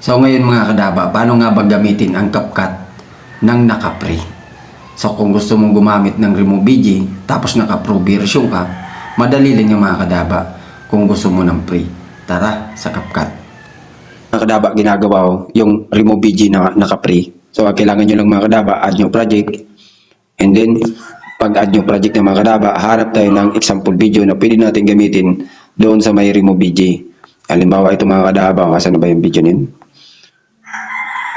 So ngayon mga kadaba, paano nga ba gamitin ang CapCut ng naka-free? So kung gusto mong gumamit ng Remove BG tapos naka-pro version ka, madali lang yung mga kadaba kung gusto mo ng free. Tara sa CapCut. Mga kadaba, ginagawa ko yung Remove BG na naka-free. So kailangan nyo lang mga kadaba, add new project. And then, pag add new project ng mga kadaba, harap tayo ng example video na pwede natin gamitin doon sa may Remove BG. Halimbawa ito mga kadaba, asan na ba yung video nito?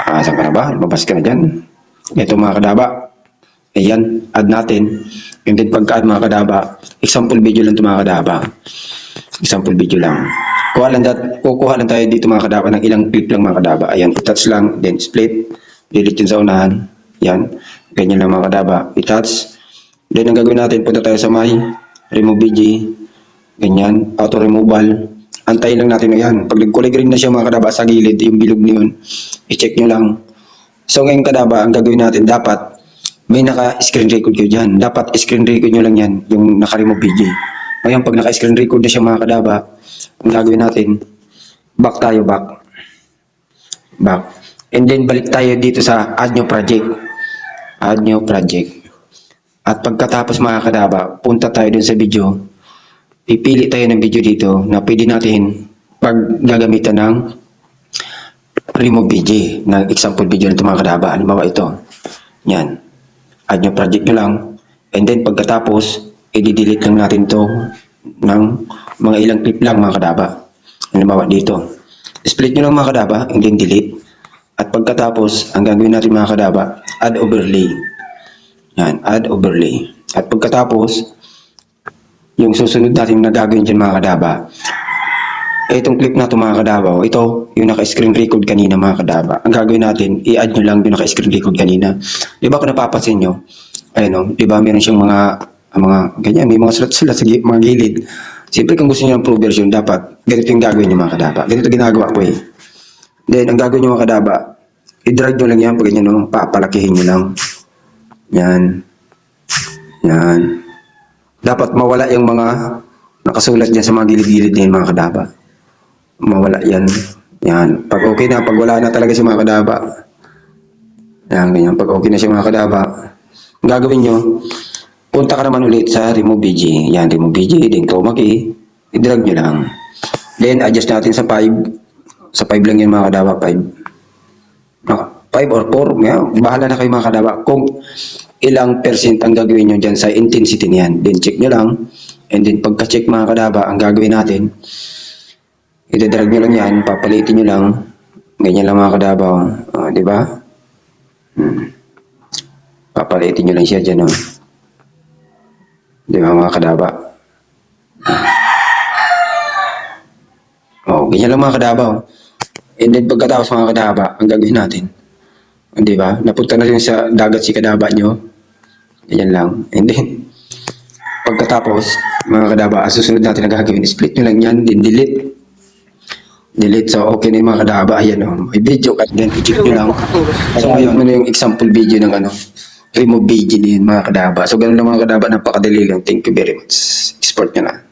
Saan ka na ba? Lumabas ka na dyan. Ito mga kadaba. Ayan, add natin. And then pagka-add mga kadaba, example video lang ito mga kadaba. Example video lang. Kukuha lang tayo dito mga kadaba ng ilang clip lang mga kadaba. Ayan, i-touch lang, then split. Delete yun sa unahan. Ayan, ganyan lang mga kadaba. I-touch. Then ang gagawin natin, punta tayo sa may Remove BG. Ganyan, auto removal. Antayin lang natin na yan. Pag nagkulay green na siya mga kadaba sa gilid, yung bilog niyon, i-check nyo lang. So ngayon kadaba, ang gagawin natin, dapat may naka-screen record kayo dyan. Dapat screen record nyo lang yan, yung naka-remove BG. Ngayon pag naka-screen record na siya mga kadaba, ang gagawin natin, back tayo, back. And then balik tayo dito sa add new project. Add new project. At pagkatapos mga kadaba, punta tayo dun sa video. Pipili tayo ng video dito na pwede natin pag gagamitan ng Remove BG na example video nito mga kadaba. Halimbawa ito. Yan. Add new project nyo lang. And then pagkatapos, i-delete lang natin to ng mga ilang clip lang mga kadaba. Halimbawa dito. Split nyo lang mga kadaba and then delete. At pagkatapos, ang gagawin natin mga kadaba, add overlay. Yan. Add overlay. At pagkatapos, yung susunod natin na gagawin dyan mga kadaba, itong clip na ito mga kadaba, ito yung naka-screen record kanina mga kadaba. Ang gagawin natin, i-add nyo lang yung naka-screen record kanina. Di ba kung napapansin nyo, ayun o, di ba meron siyang mga ganyan, may mga sulat-sulat sa mga gilid. Siyempre kung gusto nyo ng pro version, dapat ganito yung gagawin nyo mga kadaba. Ganito ginagawa ko eh. Then, ang gagawin nyo mga kadaba, i-drag nyo lang yan, pag ganyan no, papalakihin nyo lang. Yan. Yan. Dapat mawala yung mga nakasulat niya sa mga gilid-gilid niya mga kadaba. Mawala yan. Yan. Pag okay na, pag wala na talaga si mga kadaba. Yan, ganyan. Pag okay na si mga kadaba, ang gagawin nyo, punta ka naman ulit sa Remove BG. Yan, Remove BG, then chroma key, i-drag nyo lang. Then, adjust natin sa 5. Sa 5 lang yan mga kadaba, 5. 5 or 4, yan, bahala na kayo mga kadaba. Kung ilang percent ang gagawin nyo dyan sa intensity niyan. Then check nyo lang. And then pagka-check mga kadaba, ang gagawin natin, itadrag nyo lang yan, papalitin nyo lang. Ganyan lang mga kadaba. Di ba? Papalitin nyo lang siya dyan. Di ba mga kadaba? Ganyan lang mga kadaba. And then pagkatapos mga kadaba, ang gagawin natin, di ba? Napunta na rin sa dagat si kadaba nyo. Ganyan lang. And then, pagkatapos, mga kadaba, susunod natin na gagawin, split nyo lang yan, then delete. Delete. So, okay na yung mga kadaba. Ayan o. May video ka. Then, i-check nyo lang. So, ngayon, ano yung example video ng Remove BG din mga kadaba. So, ganun lang mga kadaba. Napakadali lang. Thank you very much. Export nyo na.